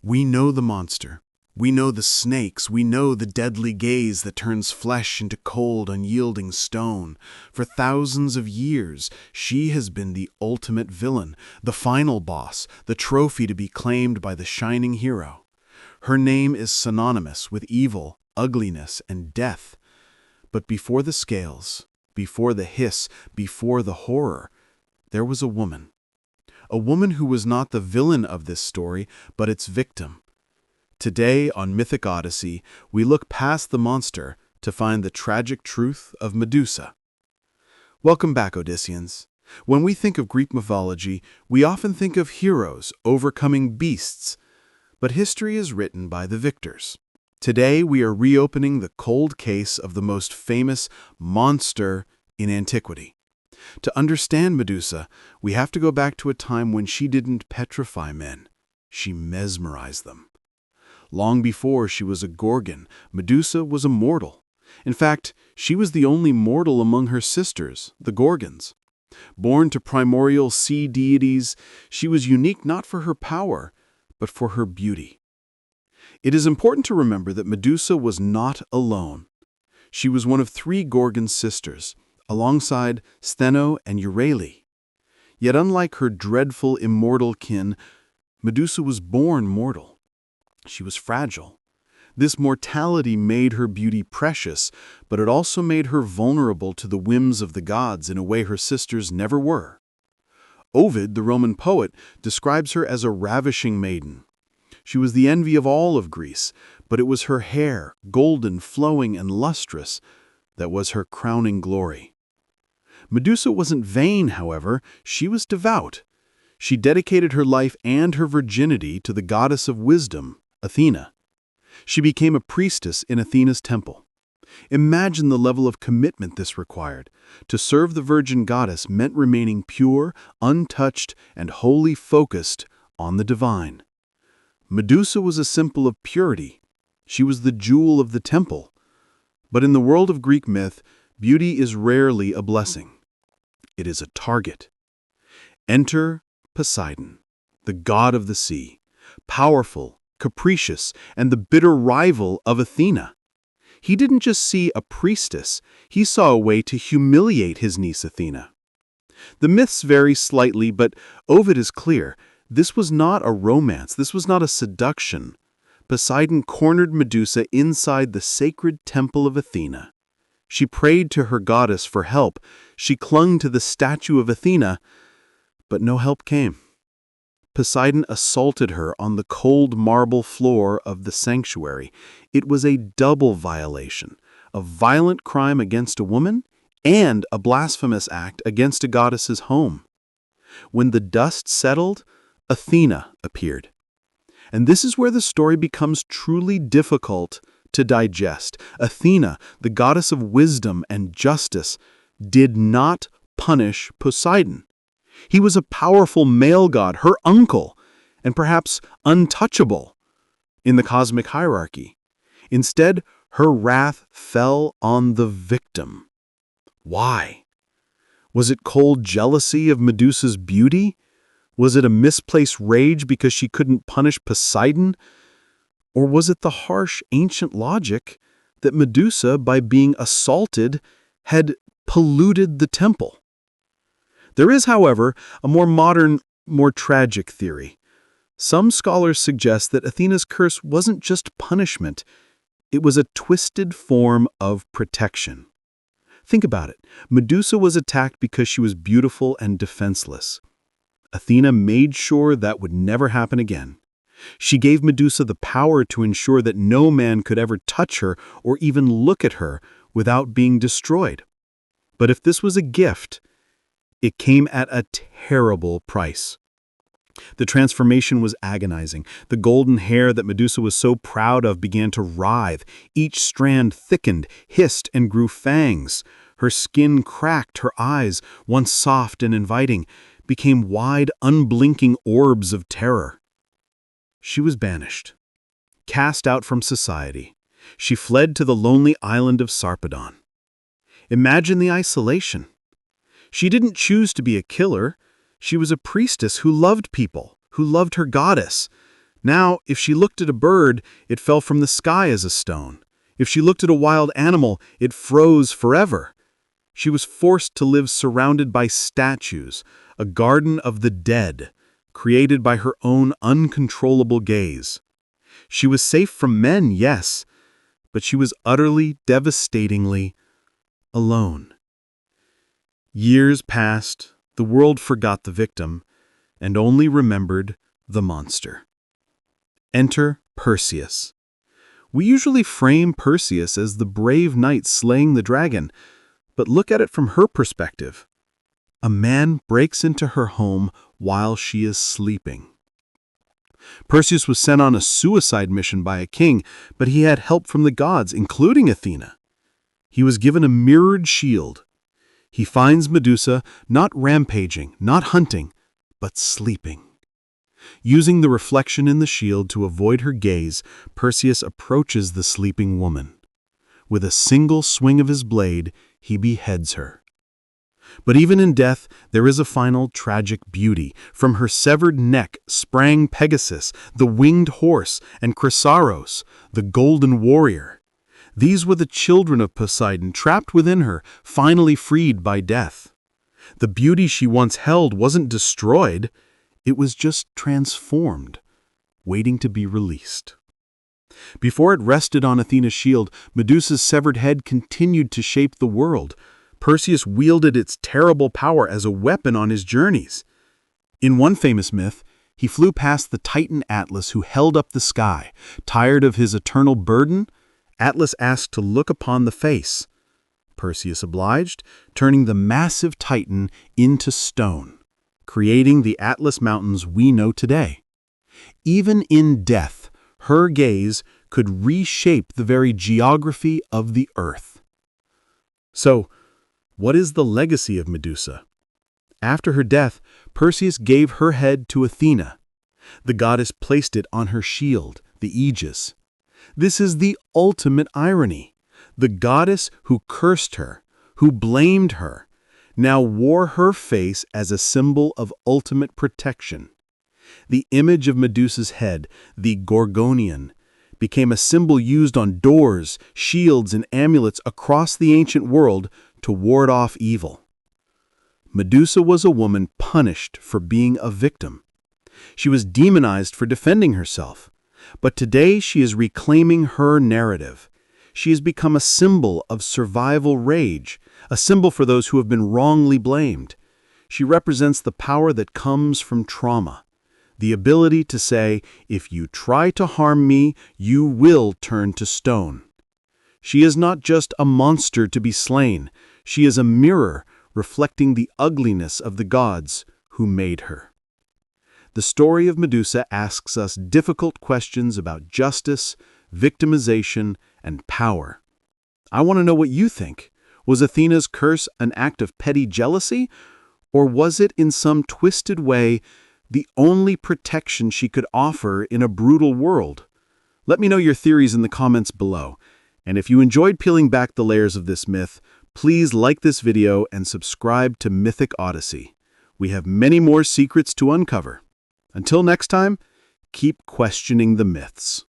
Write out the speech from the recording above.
We know the monster. We know the snakes. We know the deadly gaze that turns flesh into cold, unyielding stone. For thousands of years, she has been the ultimate villain, the final boss, the trophy to be claimed by the shining hero. Her name is synonymous with evil, ugliness, and death. But before the scales, before the hiss, before the horror, there was a woman. A woman who was not the villain of this story, but its victim. Today, on Mythic Odyssey, we look past the monster to find the tragic truth of Medusa. Welcome back, Odysseans. When we think of Greek mythology, we often think of heroes overcoming beasts, but history is written by the victors. Today, we are reopening the cold case of the most famous monster in antiquity. To understand Medusa, we have to go back to a time when she didn't petrify men. She mesmerized them. Long before she was a Gorgon, Medusa was a mortal. In fact, she was the only mortal among her sisters, the Gorgons. Born to primordial sea deities, she was unique not for her power, but for her beauty. It is important to remember that Medusa was not alone. She was one of three Gorgon sisters, alongside Stheno and Euryale. Yet unlike her dreadful immortal kin, Medusa was born mortal. She was fragile. This mortality made her beauty precious, but it also made her vulnerable to the whims of the gods in a way her sisters never were. Ovid, the Roman poet, describes her as a ravishing maiden. She was the envy of all of Greece, but it was her hair, golden, flowing, and lustrous, that was her crowning glory. Medusa wasn't vain, however. She was devout. She dedicated her life and her virginity to the goddess of wisdom, Athena. She became a priestess in Athena's temple. Imagine the level of commitment this required. To serve the virgin goddess meant remaining pure, untouched, and wholly focused on the divine. Medusa was a symbol of purity. She was the jewel of the temple. But in the world of Greek myth, beauty is rarely a blessing. It is a target. Enter Poseidon, the god of the sea, powerful, capricious, and the bitter rival of Athena. He didn't just see a priestess, he saw a way to humiliate his niece Athena. The myths vary slightly, but Ovid is clear. This was not a romance, this was not a seduction. Poseidon cornered Medusa inside the sacred temple of Athena. She prayed to her goddess for help. She clung to the statue of Athena, but no help came. Poseidon assaulted her on the cold marble floor of the sanctuary. It was a double violation, a violent crime against a woman and a blasphemous act against a goddess's home. When the dust settled, Athena appeared. And this is where the story becomes truly difficult to digest. Athena, the goddess of wisdom and justice, did not punish Poseidon. He was a powerful male god, her uncle, and perhaps untouchable in the cosmic hierarchy. Instead, her wrath fell on the victim. Why? Was it cold jealousy of Medusa's beauty? Was it a misplaced rage because she couldn't punish Poseidon? Or was it the harsh ancient logic that Medusa, by being assaulted, had polluted the temple? There is, however, a more modern, more tragic theory. Some scholars suggest that Athena's curse wasn't just punishment, it was a twisted form of protection. Think about it. Medusa was attacked because she was beautiful and defenseless. Athena made sure that would never happen again. She gave Medusa the power to ensure that no man could ever touch her or even look at her without being destroyed. But if this was a gift, it came at a terrible price. The transformation was agonizing. The golden hair that Medusa was so proud of began to writhe. Each strand thickened, hissed, and grew fangs. Her skin cracked, her eyes, once soft and inviting, became wide, unblinking orbs of terror. She was banished, cast out from society. She fled to the lonely island of Sarpedon. Imagine the isolation. She didn't choose to be a killer. She was a priestess who loved people, who loved her goddess. Now, if she looked at a bird, it fell from the sky as a stone. If she looked at a wild animal, it froze forever. She was forced to live surrounded by statues, a garden of the dead, created by her own uncontrollable gaze. She was safe from men, yes, but she was utterly, devastatingly alone. Years passed, the world forgot the victim, and only remembered the monster. Enter Perseus. We usually frame Perseus as the brave knight slaying the dragon, but look at it from her perspective. A man breaks into her home while she is sleeping. Perseus was sent on a suicide mission by a king, but he had help from the gods, including Athena. He was given a mirrored shield. He finds Medusa not rampaging, not hunting, but sleeping. Using the reflection in the shield to avoid her gaze, Perseus approaches the sleeping woman. With a single swing of his blade, he beheads her. But even in death, there is a final tragic beauty. From her severed neck sprang Pegasus, the winged horse, and Chrysaros, the golden warrior. These were the children of Poseidon, trapped within her, finally freed by death. The beauty she once held wasn't destroyed, it was just transformed, waiting to be released. Before it rested on Athena's shield, Medusa's severed head continued to shape the world. Perseus wielded its terrible power as a weapon on his journeys. In one famous myth, he flew past the Titan Atlas who held up the sky. Tired of his eternal burden, Atlas asked to look upon the face. Perseus obliged, turning the massive Titan into stone, creating the Atlas Mountains we know today. Even in death, her gaze could reshape the very geography of the earth. So, what is the legacy of Medusa? After her death, Perseus gave her head to Athena. The goddess placed it on her shield, the Aegis. This is the ultimate irony. The goddess who cursed her, who blamed her, now wore her face as a symbol of ultimate protection. The image of Medusa's head, the Gorgonian, became a symbol used on doors, shields, and amulets across the ancient world to ward off evil. Medusa was a woman punished for being a victim. She was demonized for defending herself. But today she is reclaiming her narrative. She has become a symbol of survival rage, a symbol for those who have been wrongly blamed. She represents the power that comes from trauma, the ability to say, if you try to harm me, you will turn to stone. She is not just a monster to be slain. She is a mirror reflecting the ugliness of the gods who made her. The story of Medusa asks us difficult questions about justice, victimization, and power. I want to know what you think. Was Athena's curse an act of petty jealousy, or was it in some twisted way the only protection she could offer in a brutal world? Let me know your theories in the comments below. And if you enjoyed peeling back the layers of this myth, please like this video and subscribe to Mythic Odyssey. We have many more secrets to uncover. Until next time, keep questioning the myths.